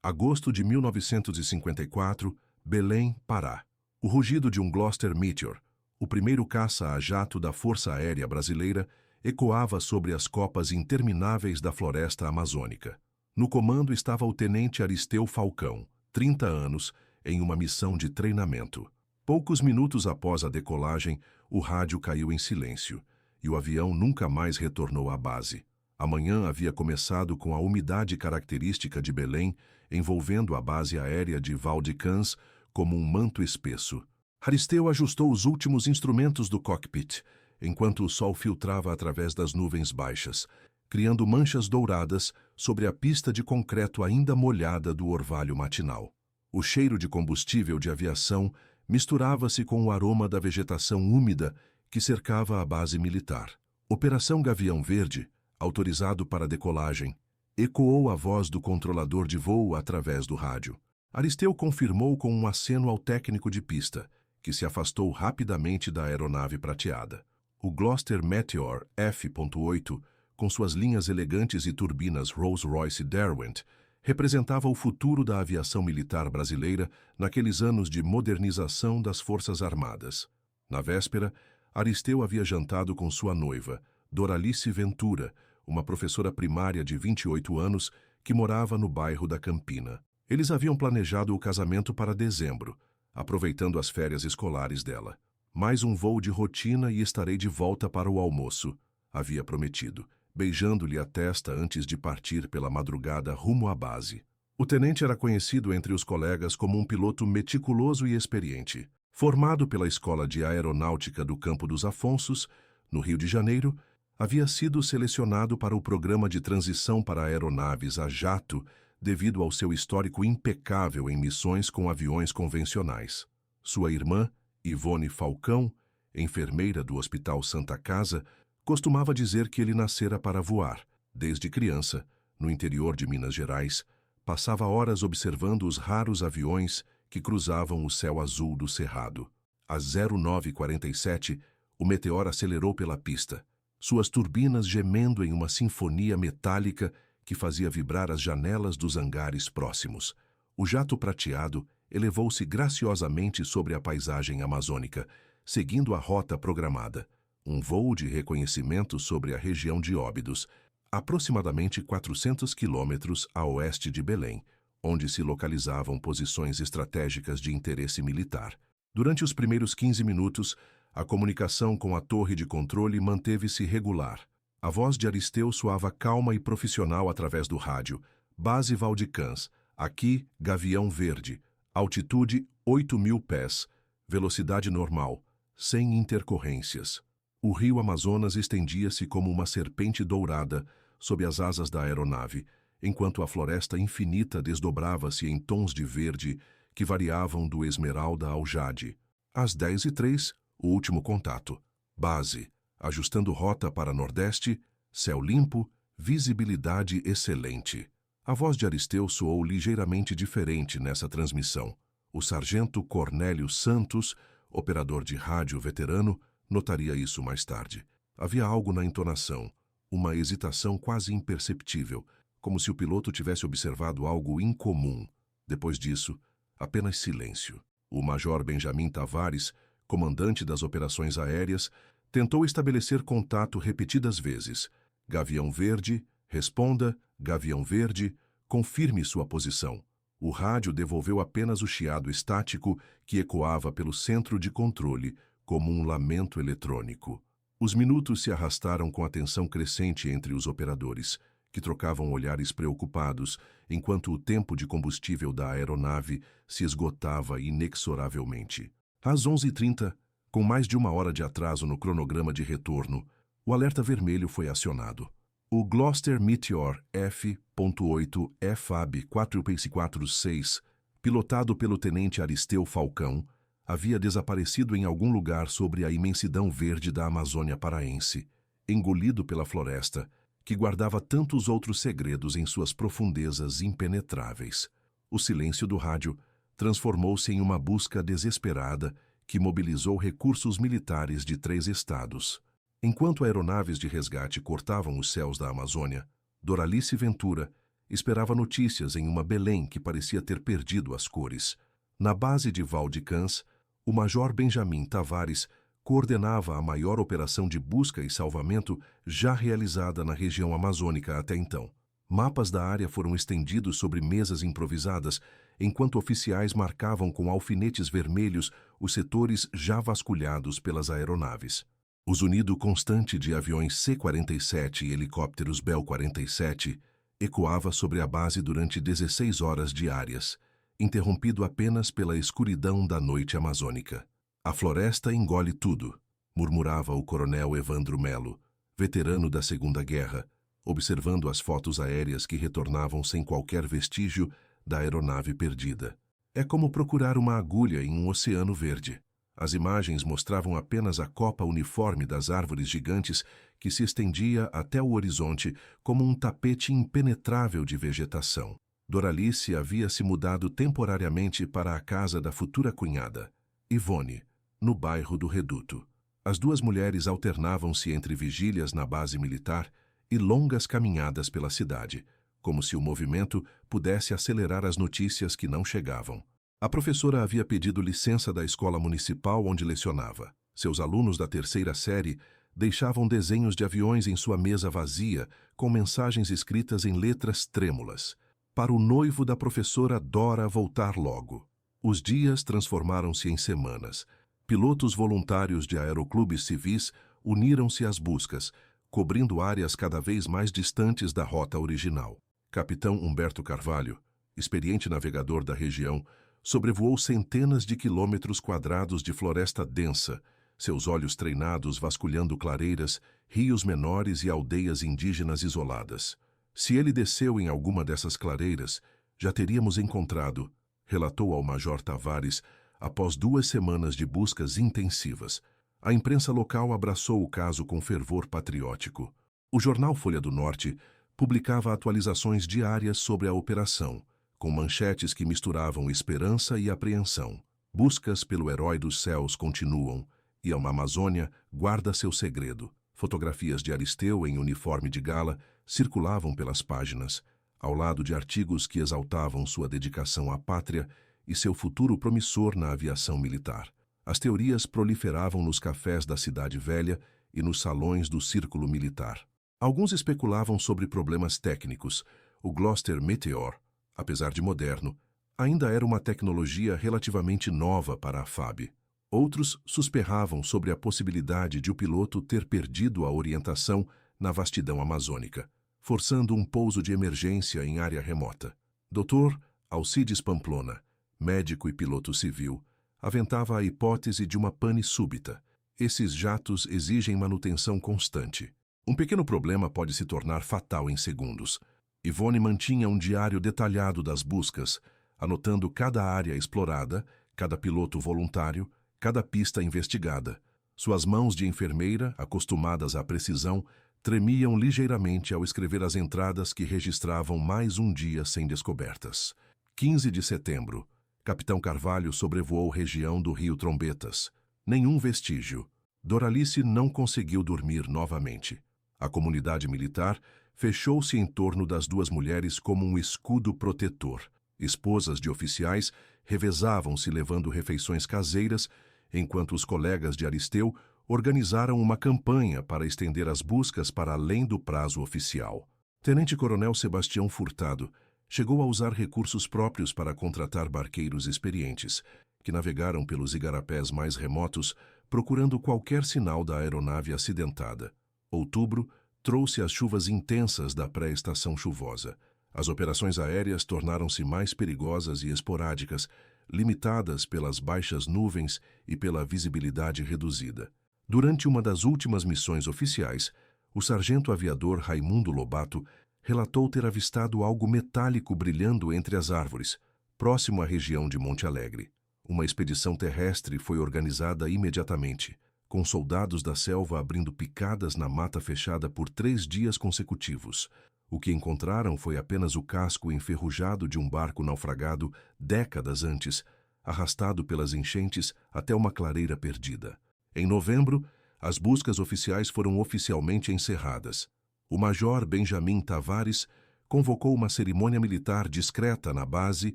Agosto de 1954, Belém, Pará. O rugido de um Gloster Meteor, o primeiro caça a jato da Força Aérea Brasileira, ecoava sobre as copas intermináveis da floresta amazônica. No comando estava o tenente Aristeu Falcão, 30 anos, em uma missão de treinamento. Poucos minutos após a decolagem, o rádio caiu em silêncio e o avião nunca mais retornou à base. A manhã havia começado com a umidade característica de Belém, envolvendo a base aérea de Val-de-Cans como um manto espesso. Aristeu ajustou os últimos instrumentos do cockpit, enquanto o sol filtrava através das nuvens baixas, criando manchas douradas sobre a pista de concreto ainda molhada do orvalho matinal. O cheiro de combustível de aviação misturava-se com o aroma da vegetação úmida que cercava a base militar. Operação Gavião Verde, autorizado para decolagem, ecoou a voz do controlador de voo através do rádio. Aristeu confirmou com um aceno ao técnico de pista, que se afastou rapidamente da aeronave prateada. O Gloster Meteor F.8, com suas linhas elegantes e turbinas Rolls-Royce Derwent, representava o futuro da aviação militar brasileira naqueles anos de modernização das Forças Armadas. Na véspera, Aristeu havia jantado com sua noiva, Doralice Ventura, uma professora primária de 28 anos que morava no bairro da Campina. Eles haviam planejado o casamento para dezembro, aproveitando as férias escolares dela. Mais um voo de rotina e estarei de volta para o almoço, havia prometido, beijando-lhe a testa antes de partir pela madrugada rumo à base. O tenente era conhecido entre os colegas como um piloto meticuloso e experiente. Formado pela Escola de Aeronáutica do Campo dos Afonsos, no Rio de Janeiro, havia sido selecionado para o programa de transição para aeronaves a jato devido ao seu histórico impecável em missões com aviões convencionais. Sua irmã, Ivone Falcão, enfermeira do Hospital Santa Casa, costumava dizer que ele nascera para voar. Desde criança, no interior de Minas Gerais, passava horas observando os raros aviões que cruzavam o céu azul do Cerrado. Às 09h47, o Meteor acelerou pela pista, suas turbinas gemendo em uma sinfonia metálica que fazia vibrar as janelas dos hangares próximos. O jato prateado elevou-se graciosamente sobre a paisagem amazônica, seguindo a rota programada. Um voo de reconhecimento sobre a região de Óbidos, aproximadamente 400 quilômetros a oeste de Belém, onde se localizavam posições estratégicas de interesse militar. Durante os primeiros 15 minutos, a comunicação com a torre de controle manteve-se regular. A voz de Aristeu soava calma e profissional através do rádio. Base Val-de-Cans, aqui Gavião Verde, altitude 8.000 pés, velocidade normal, sem intercorrências. O rio Amazonas estendia-se como uma serpente dourada sob as asas da aeronave, enquanto a floresta infinita desdobrava-se em tons de verde que variavam do esmeralda ao jade. Às 10h03, o último contato. Base, ajustando rota para nordeste, céu limpo, visibilidade excelente. A voz de Aristeu soou ligeiramente diferente nessa transmissão. O sargento Cornélio Santos, operador de rádio veterano, notaria isso mais tarde. Havia algo na entonação, uma hesitação quase imperceptível, como se o piloto tivesse observado algo incomum. Depois disso, apenas silêncio. O major Benjamin Tavares, comandante das operações aéreas, tentou estabelecer contato repetidas vezes. Gavião Verde, responda, Gavião Verde, confirme sua posição. O rádio devolveu apenas o chiado estático que ecoava pelo centro de controle, como um lamento eletrônico. Os minutos se arrastaram com a tensão crescente entre os operadores, que trocavam olhares preocupados, enquanto o tempo de combustível da aeronave se esgotava inexoravelmente. Às 11h30, com mais de uma hora de atraso no cronograma de retorno, o alerta vermelho foi acionado. O Gloster Meteor F.8 FAB 4PC46, pilotado pelo tenente Aristeu Falcão, havia desaparecido em algum lugar sobre a imensidão verde da Amazônia paraense, engolido pela floresta, que guardava tantos outros segredos em suas profundezas impenetráveis. O silêncio do rádio transformou-se em uma busca desesperada que mobilizou recursos militares de 3 estados. Enquanto aeronaves de resgate cortavam os céus da Amazônia, Doralice Ventura, esperava notícias em uma Belém que parecia ter perdido as cores. Na base de Val de Cans, o Major Benjamin Tavares coordenava a maior operação de busca e salvamento já realizada na região amazônica até então. Mapas da área foram estendidos sobre mesas improvisadas, enquanto oficiais marcavam com alfinetes vermelhos os setores já vasculhados pelas aeronaves. O zunido constante de aviões C-47 e helicópteros Bell-47 ecoava sobre a base durante 16 horas diárias, interrompido apenas pela escuridão da noite amazônica. A floresta engole tudo, murmurava o coronel Evandro Melo, veterano da Segunda Guerra, observando as fotos aéreas que retornavam sem qualquer vestígio da aeronave perdida. É como procurar uma agulha em um oceano verde. As imagens mostravam apenas a copa uniforme das árvores gigantes que se estendia até o horizonte como um tapete impenetrável de vegetação. Doralice havia se mudado temporariamente para a casa da futura cunhada, Ivone, no bairro do Reduto. As duas mulheres alternavam-se entre vigílias na base militar e longas caminhadas pela cidade, como se o movimento pudesse acelerar as notícias que não chegavam. A professora havia pedido licença da escola municipal onde lecionava. Seus alunos da terceira série deixavam desenhos de aviões em sua mesa vazia, com mensagens escritas em letras trêmulas. Para o noivo da professora Dora voltar logo. Os dias transformaram-se em semanas. Pilotos voluntários de aeroclubes civis uniram-se às buscas, cobrindo áreas cada vez mais distantes da rota original. Capitão Humberto Carvalho, experiente navegador da região, sobrevoou centenas de quilômetros quadrados de floresta densa, seus olhos treinados vasculhando clareiras, rios menores e aldeias indígenas isoladas. Se ele desceu em alguma dessas clareiras, já teríamos encontrado, relatou ao Major Tavares, após 2 semanas de buscas intensivas. A imprensa local abraçou o caso com fervor patriótico. O jornal Folha do Norte publicava atualizações diárias sobre a operação, com manchetes que misturavam esperança e apreensão. Buscas pelo herói dos céus continuam, e a Amazônia guarda seu segredo. Fotografias de Aristeu em uniforme de gala circulavam pelas páginas, ao lado de artigos que exaltavam sua dedicação à pátria e seu futuro promissor na aviação militar. As teorias proliferavam nos cafés da Cidade Velha e nos salões do Círculo Militar. Alguns especulavam sobre problemas técnicos. O Gloster Meteor, apesar de moderno, ainda era uma tecnologia relativamente nova para a FAB. Outros susperravam sobre a possibilidade de o piloto ter perdido a orientação na vastidão amazônica, forçando um pouso de emergência em área remota. Dr. Alcides Pamplona, médico e piloto civil, aventava a hipótese de uma pane súbita. Esses jatos exigem manutenção constante. Um pequeno problema pode se tornar fatal em segundos. Ivone mantinha um diário detalhado das buscas, anotando cada área explorada, cada piloto voluntário, cada pista investigada. Suas mãos de enfermeira, acostumadas à precisão, tremiam ligeiramente ao escrever as entradas que registravam mais um dia sem descobertas. 15 de setembro. Capitão Carvalho sobrevoou região do Rio Trombetas. Nenhum vestígio. Doralice não conseguiu dormir novamente. A comunidade militar fechou-se em torno das duas mulheres como um escudo protetor. Esposas de oficiais revezavam-se levando refeições caseiras, enquanto os colegas de Aristeu organizaram uma campanha para estender as buscas para além do prazo oficial. Tenente-Coronel Sebastião Furtado chegou a usar recursos próprios para contratar barqueiros experientes, que navegaram pelos igarapés mais remotos, procurando qualquer sinal da aeronave acidentada. Outubro trouxe as chuvas intensas da pré-estação chuvosa. As operações aéreas tornaram-se mais perigosas e esporádicas, limitadas pelas baixas nuvens e pela visibilidade reduzida. Durante uma das últimas missões oficiais, o sargento aviador Raimundo Lobato relatou ter avistado algo metálico brilhando entre as árvores, próximo à região de Monte Alegre. Uma expedição terrestre foi organizada imediatamente, com soldados da selva abrindo picadas na mata fechada por 3 dias consecutivos. O que encontraram foi apenas o casco enferrujado de um barco naufragado décadas antes, arrastado pelas enchentes até uma clareira perdida. Em novembro, as buscas oficiais foram oficialmente encerradas. O Major Benjamin Tavares convocou uma cerimônia militar discreta na base,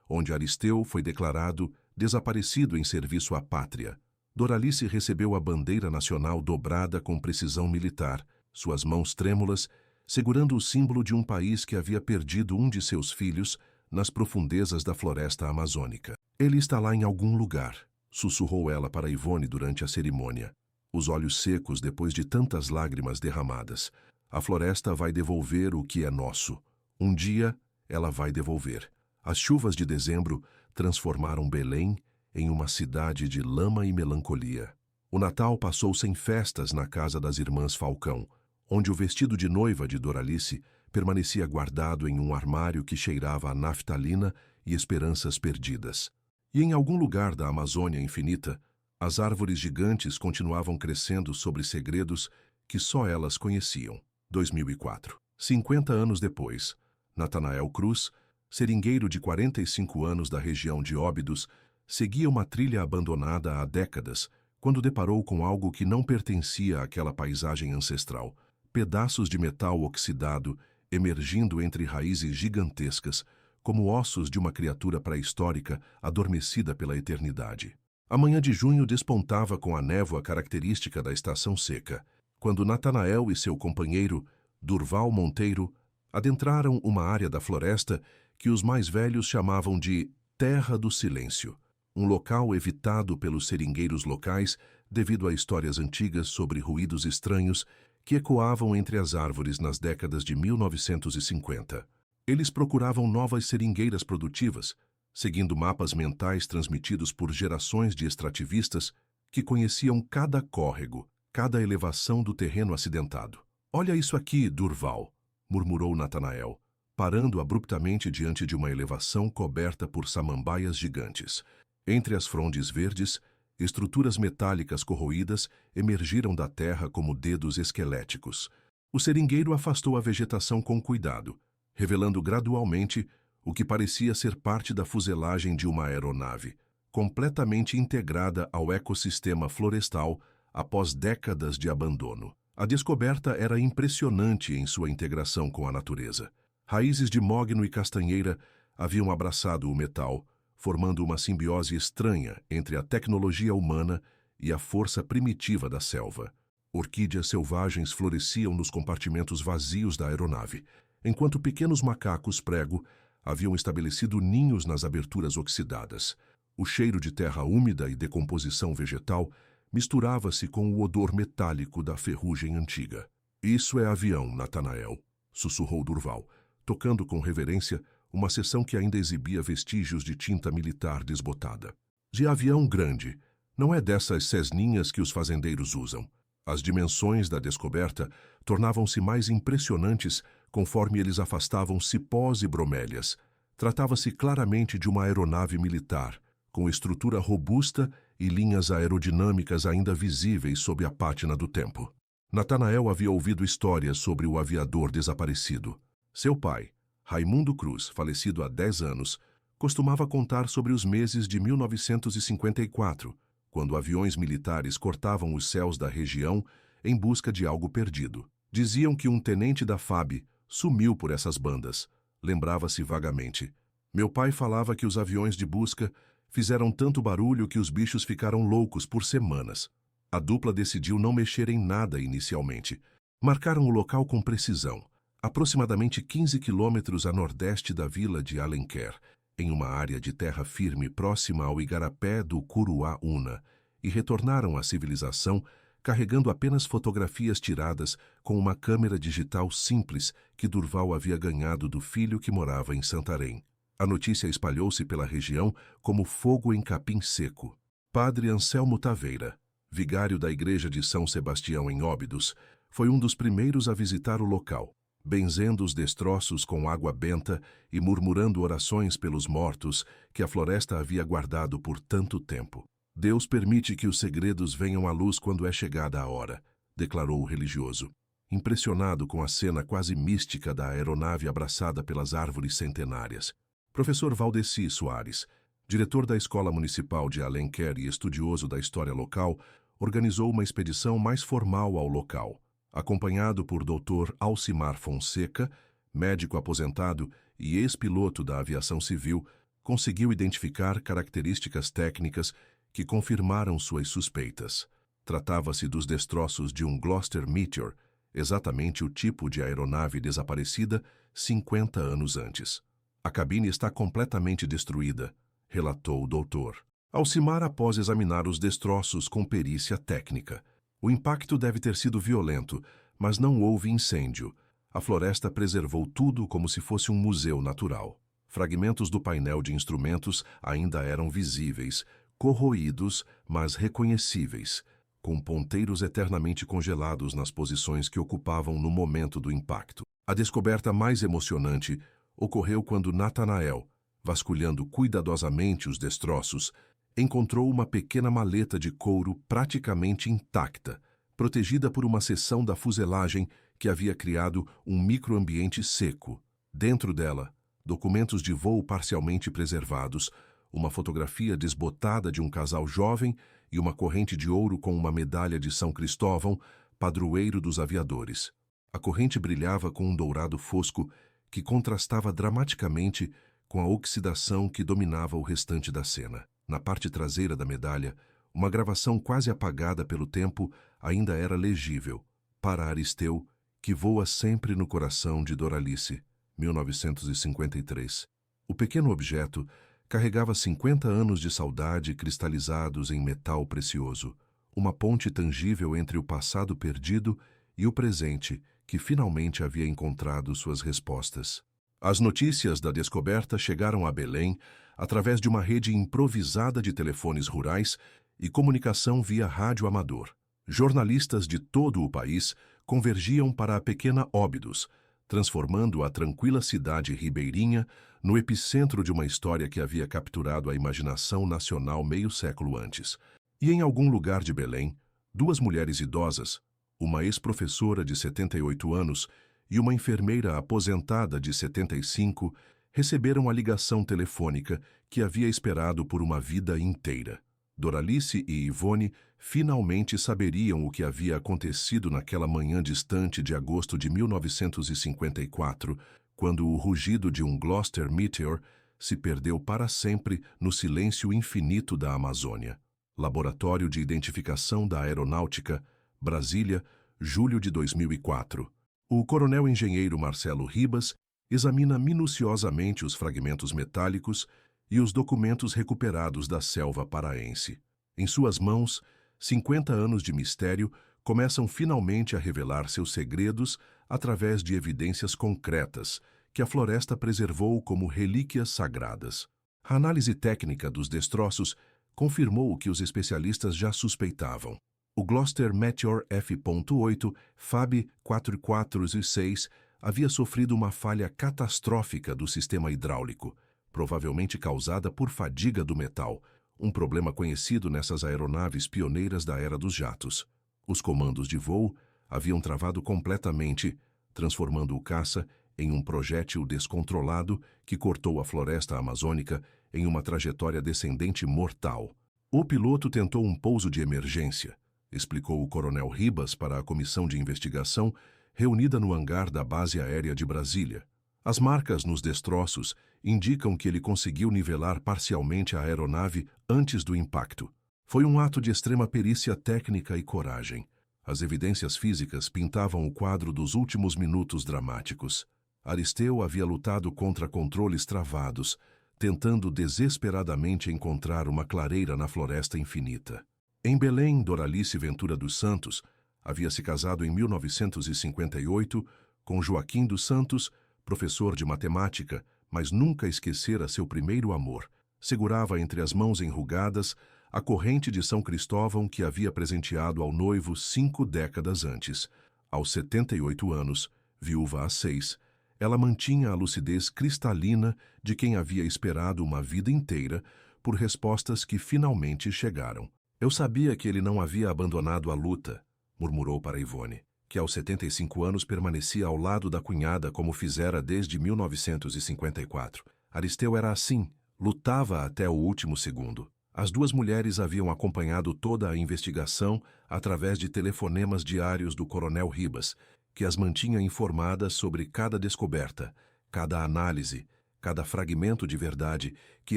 onde Aristeu foi declarado desaparecido em serviço à pátria. Doralice recebeu a bandeira nacional dobrada com precisão militar, suas mãos trêmulas, segurando o símbolo de um país que havia perdido um de seus filhos nas profundezas da floresta amazônica. Ele está lá em algum lugar, sussurrou ela para Ivone durante a cerimônia. Os olhos secos depois de tantas lágrimas derramadas. A floresta vai devolver o que é nosso. Um dia, ela vai devolver. As chuvas de dezembro transformaram Belém em uma cidade de lama e melancolia. O Natal passou sem festas na casa das irmãs Falcão, onde o vestido de noiva de Doralice permanecia guardado em um armário que cheirava a naftalina e esperanças perdidas. E em algum lugar da Amazônia infinita, as árvores gigantes continuavam crescendo sobre segredos que só elas conheciam. 2004. 50 anos depois, Natanael Cruz, seringueiro de 45 anos da região de Óbidos, seguia uma trilha abandonada há décadas, quando deparou com algo que não pertencia àquela paisagem ancestral. Pedaços de metal oxidado emergindo entre raízes gigantescas, como ossos de uma criatura pré-histórica adormecida pela eternidade. A manhã de junho despontava com a névoa característica da estação seca, quando Natanael e seu companheiro, Durval Monteiro, adentraram uma área da floresta que os mais velhos chamavam de Terra do Silêncio, um local evitado pelos seringueiros locais devido a histórias antigas sobre ruídos estranhos que ecoavam entre as árvores nas décadas de 1950. Eles procuravam novas seringueiras produtivas, seguindo mapas mentais transmitidos por gerações de extrativistas que conheciam cada córrego, cada elevação do terreno acidentado. "Olha isso aqui, Durval", murmurou Natanael, parando abruptamente diante de uma elevação coberta por samambaias gigantes. Entre as frondes verdes, estruturas metálicas corroídas emergiram da terra como dedos esqueléticos. O seringueiro afastou a vegetação com cuidado, revelando gradualmente o que parecia ser parte da fuselagem de uma aeronave, completamente integrada ao ecossistema florestal após décadas de abandono. A descoberta era impressionante em sua integração com a natureza. Raízes de mogno e castanheira haviam abraçado o metal, formando uma simbiose estranha entre a tecnologia humana e a força primitiva da selva. Orquídeas selvagens floresciam nos compartimentos vazios da aeronave, enquanto pequenos macacos prego haviam estabelecido ninhos nas aberturas oxidadas. O cheiro de terra úmida e decomposição vegetal misturava-se com o odor metálico da ferrugem antiga. "Isso é avião, Natanael", sussurrou Durval, tocando com reverência uma seção que ainda exibia vestígios de tinta militar desbotada. "De avião grande, não é dessas Cessninhas que os fazendeiros usam." As dimensões da descoberta tornavam-se mais impressionantes conforme eles afastavam cipós e bromélias. Tratava-se claramente de uma aeronave militar, com estrutura robusta e linhas aerodinâmicas ainda visíveis sob a pátina do tempo. Natanael havia ouvido histórias sobre o aviador desaparecido. Seu pai, Raimundo Cruz, falecido há 10 anos, costumava contar sobre os meses de 1954, quando aviões militares cortavam os céus da região em busca de algo perdido. Diziam que um tenente da FAB sumiu por essas bandas. Lembrava-se vagamente. "Meu pai falava que os aviões de busca fizeram tanto barulho que os bichos ficaram loucos por semanas." A dupla decidiu não mexer em nada inicialmente. Marcaram o local com precisão, aproximadamente 15 quilômetros a nordeste da vila de Alenquer, em uma área de terra firme próxima ao igarapé do Curuá-Una, e retornaram à civilização carregando apenas fotografias tiradas com uma câmera digital simples que Durval havia ganhado do filho que morava em Santarém. A notícia espalhou-se pela região como fogo em capim seco. Padre Anselmo Taveira, vigário da igreja de São Sebastião em Óbidos, foi um dos primeiros a visitar o local, benzendo os destroços com água benta e murmurando orações pelos mortos que a floresta havia guardado por tanto tempo. "Deus permite que os segredos venham à luz quando é chegada a hora", declarou o religioso, impressionado com a cena quase mística da aeronave abraçada pelas árvores centenárias. Professor Valdeci Soares, diretor da Escola Municipal de Alenquer e estudioso da história local, organizou uma expedição mais formal ao local. Acompanhado por Dr. Alcimar Fonseca, médico aposentado e ex-piloto da aviação civil, conseguiu identificar características técnicas que confirmaram suas suspeitas. Tratava-se dos destroços de um Gloster Meteor, exatamente o tipo de aeronave desaparecida 50 anos antes. A cabine está completamente destruída, relatou o doutor Alcimar após examinar os destroços com perícia técnica. O impacto deve ter sido violento, mas não houve incêndio. A floresta preservou tudo como se fosse um museu natural. Fragmentos do painel de instrumentos ainda eram visíveis, corroídos, mas reconhecíveis, com ponteiros eternamente congelados nas posições que ocupavam no momento do impacto. A descoberta mais emocionante ocorreu quando Nathanael, vasculhando cuidadosamente os destroços, encontrou uma pequena maleta de couro praticamente intacta, protegida por uma seção da fuselagem que havia criado um microambiente seco. Dentro dela, documentos de voo parcialmente preservados, uma fotografia desbotada de um casal jovem e uma corrente de ouro com uma medalha de São Cristóvão, padroeiro dos aviadores. A corrente brilhava com um dourado fosco que contrastava dramaticamente com a oxidação que dominava o restante da cena. Na parte traseira da medalha, uma gravação quase apagada pelo tempo ainda era legível. Para Aristeu, que voa sempre no coração de Doralice, 1953. O pequeno objeto carregava 50 anos de saudade cristalizados em metal precioso, uma ponte tangível entre o passado perdido e o presente, que finalmente havia encontrado suas respostas. As notícias da descoberta chegaram a Belém através de uma rede improvisada de telefones rurais e comunicação via rádio amador. Jornalistas de todo o país convergiam para a pequena Óbidos, transformando a tranquila cidade ribeirinha no epicentro de uma história que havia capturado a imaginação nacional meio século antes. E em algum lugar de Belém, duas mulheres idosas, uma ex-professora de 78 anos e uma enfermeira aposentada de 75, receberam a ligação telefônica que havia esperado por uma vida inteira. Doralice e Ivone finalmente saberiam o que havia acontecido naquela manhã distante de agosto de 1954, quando o rugido de um Gloster Meteor se perdeu para sempre no silêncio infinito da Amazônia. Laboratório de Identificação da Aeronáutica, Brasília, julho de 2004. O coronel-engenheiro Marcelo Ribas examina minuciosamente os fragmentos metálicos e os documentos recuperados da selva paraense. Em suas mãos, 50 anos de mistério começam finalmente a revelar seus segredos através de evidências concretas que a floresta preservou como relíquias sagradas. A análise técnica dos destroços confirmou o que os especialistas já suspeitavam. O Gloster Meteor F.8 FAB 446 havia sofrido uma falha catastrófica do sistema hidráulico, provavelmente causada por fadiga do metal, um problema conhecido nessas aeronaves pioneiras da era dos jatos. Os comandos de voo haviam travado completamente, transformando o caça em um projétil descontrolado que cortou a floresta amazônica em uma trajetória descendente mortal. O piloto tentou um pouso de emergência, explicou o coronel Ribas para a comissão de investigação reunida no hangar da Base Aérea de Brasília. As marcas nos destroços indicam que ele conseguiu nivelar parcialmente a aeronave antes do impacto. Foi um ato de extrema perícia técnica e coragem. As evidências físicas pintavam o quadro dos últimos minutos dramáticos. Aristeu havia lutado contra controles travados, tentando desesperadamente encontrar uma clareira na floresta infinita. Em Belém, Doralice Ventura dos Santos havia se casado em 1958 com Joaquim dos Santos, professor de matemática, mas nunca esquecera seu primeiro amor. Segurava entre as mãos enrugadas a corrente de São Cristóvão que havia presenteado ao noivo 5 décadas antes. Aos 78 anos, viúva há 6, ela mantinha a lucidez cristalina de quem havia esperado uma vida inteira por respostas que finalmente chegaram. Eu sabia que ele não havia abandonado a luta, murmurou para Ivone, que aos 75 anos permanecia ao lado da cunhada como fizera desde 1954. Aristeu era assim, lutava até o último segundo. As duas mulheres haviam acompanhado toda a investigação através de telefonemas diários do coronel Ribas, que as mantinha informadas sobre cada descoberta, cada análise, cada fragmento de verdade que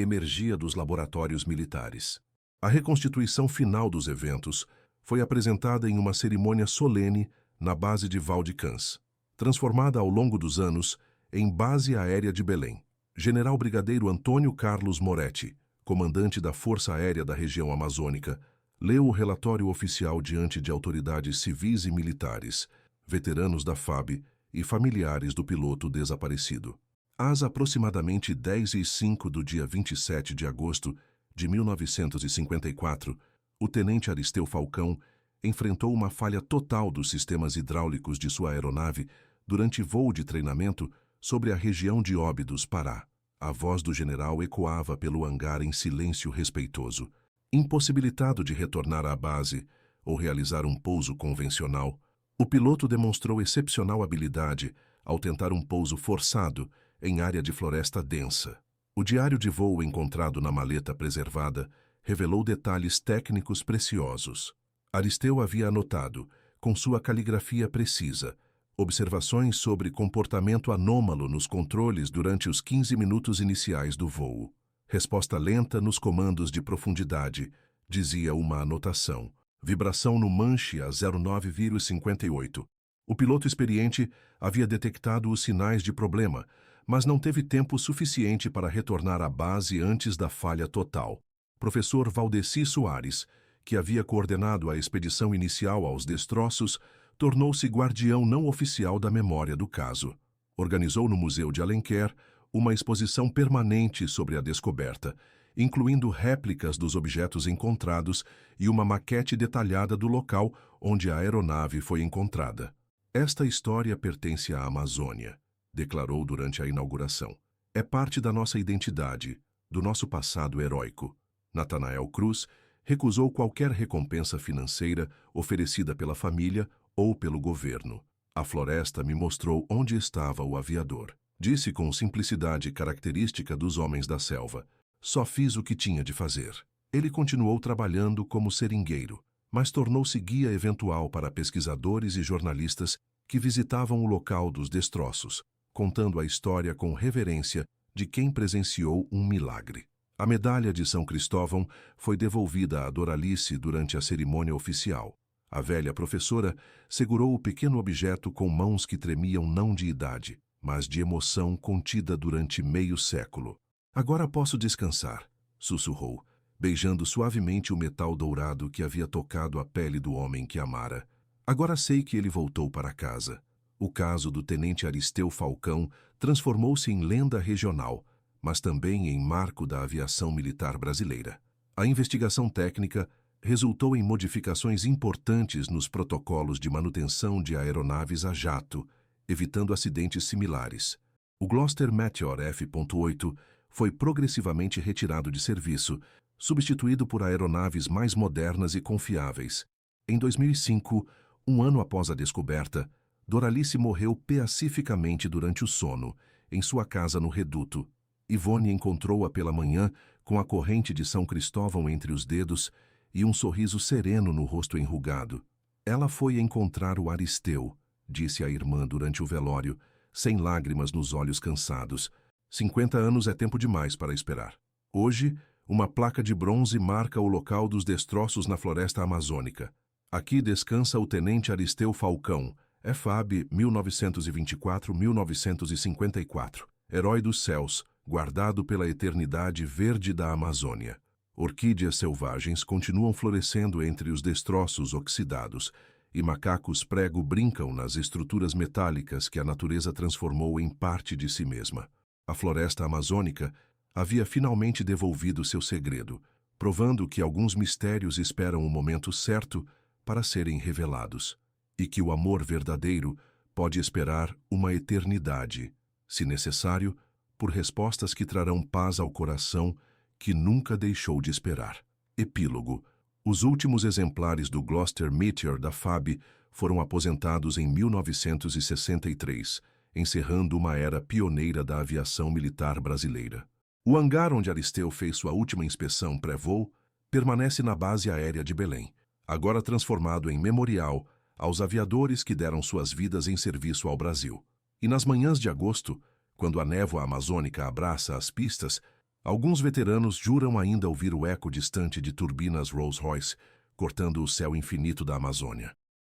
emergia dos laboratórios militares. A reconstituição final dos eventos foi apresentada em uma cerimônia solene na base de Val-de-Cans, transformada ao longo dos anos em Base Aérea de Belém. General Brigadeiro Antônio Carlos Moretti, comandante da Força Aérea da região amazônica, leu o relatório oficial diante de autoridades civis e militares, veteranos da FAB e familiares do piloto desaparecido. Às aproximadamente 10h05 do dia 27 de agosto de 1954, o tenente Aristeu Falcão enfrentou uma falha total dos sistemas hidráulicos de sua aeronave durante voo de treinamento sobre a região de Óbidos, Pará. A voz do general ecoava pelo hangar em silêncio respeitoso. Impossibilitado de retornar à base ou realizar um pouso convencional, o piloto demonstrou excepcional habilidade ao tentar um pouso forçado em área de floresta densa. O diário de voo encontrado na maleta preservada revelou detalhes técnicos preciosos. Aristeu havia anotado, com sua caligrafia precisa, observações sobre comportamento anômalo nos controles durante os 15 minutos iniciais do voo. Resposta lenta nos comandos de profundidade, dizia uma anotação. Vibração no manche a 09,58. O piloto experiente havia detectado os sinais de problema, mas não teve tempo suficiente para retornar à base antes da falha total. Professor Valdeci Soares, que havia coordenado a expedição inicial aos destroços, tornou-se guardião não oficial da memória do caso. Organizou no Museu de Alenquer uma exposição permanente sobre a descoberta, incluindo réplicas dos objetos encontrados e uma maquete detalhada do local onde a aeronave foi encontrada. Esta história pertence à Amazônia, declarou durante a inauguração. É parte da nossa identidade, do nosso passado heróico. Natanael Cruz recusou qualquer recompensa financeira oferecida pela família ou pelo governo. A floresta me mostrou onde estava o aviador. Disse com simplicidade característica dos homens da selva. Só fiz o que tinha de fazer. Ele continuou trabalhando como seringueiro, mas tornou-se guia eventual para pesquisadores e jornalistas que visitavam o local dos destroços, contando a história com reverência de quem presenciou um milagre. A medalha de São Cristóvão foi devolvida a Doralice durante a cerimônia oficial. A velha professora segurou o pequeno objeto com mãos que tremiam não de idade, mas de emoção contida durante meio século. Agora posso descansar, sussurrou, beijando suavemente o metal dourado que havia tocado a pele do homem que amara. Agora sei que ele voltou para casa. O caso do tenente Aristeu Falcão transformou-se em lenda regional, mas também em marco da aviação militar brasileira. A investigação técnica resultou em modificações importantes nos protocolos de manutenção de aeronaves a jato, evitando acidentes similares. O Gloster Meteor F.8 foi progressivamente retirado de serviço, substituído por aeronaves mais modernas e confiáveis. Em 2005, um ano após a descoberta, Doralice morreu pacificamente durante o sono, em sua casa no Reduto. Ivone encontrou-a pela manhã com a corrente de São Cristóvão entre os dedos e um sorriso sereno no rosto enrugado. Ela foi encontrar o Aristeu, disse a irmã durante o velório, sem lágrimas nos olhos cansados. 50 anos é tempo demais para esperar. Hoje, uma placa de bronze marca o local dos destroços na floresta amazônica. Aqui descansa o tenente Aristeu Falcão, FAB 1924-1954, herói dos céus, guardado pela eternidade verde da Amazônia. Orquídeas selvagens continuam florescendo entre os destroços oxidados, e macacos prego brincam nas estruturas metálicas que a natureza transformou em parte de si mesma. A floresta amazônica havia finalmente devolvido seu segredo, provando que alguns mistérios esperam o momento certo para serem revelados, e que o amor verdadeiro pode esperar uma eternidade, se necessário, por respostas que trarão paz ao coração que nunca deixou de esperar. Epílogo. Os últimos exemplares do Gloster Meteor da FAB foram aposentados em 1963, encerrando uma era pioneira da aviação militar brasileira. O hangar onde Aristeu fez sua última inspeção pré-voo permanece na Base Aérea de Belém. Agora transformado em memorial, aos aviadores que deram suas vidas em serviço ao Brasil. E nas manhãs de agosto, quando a névoa amazônica abraça as pistas, alguns veteranos juram ainda ouvir o eco distante de turbinas Rolls-Royce cortando o céu infinito da Amazônia.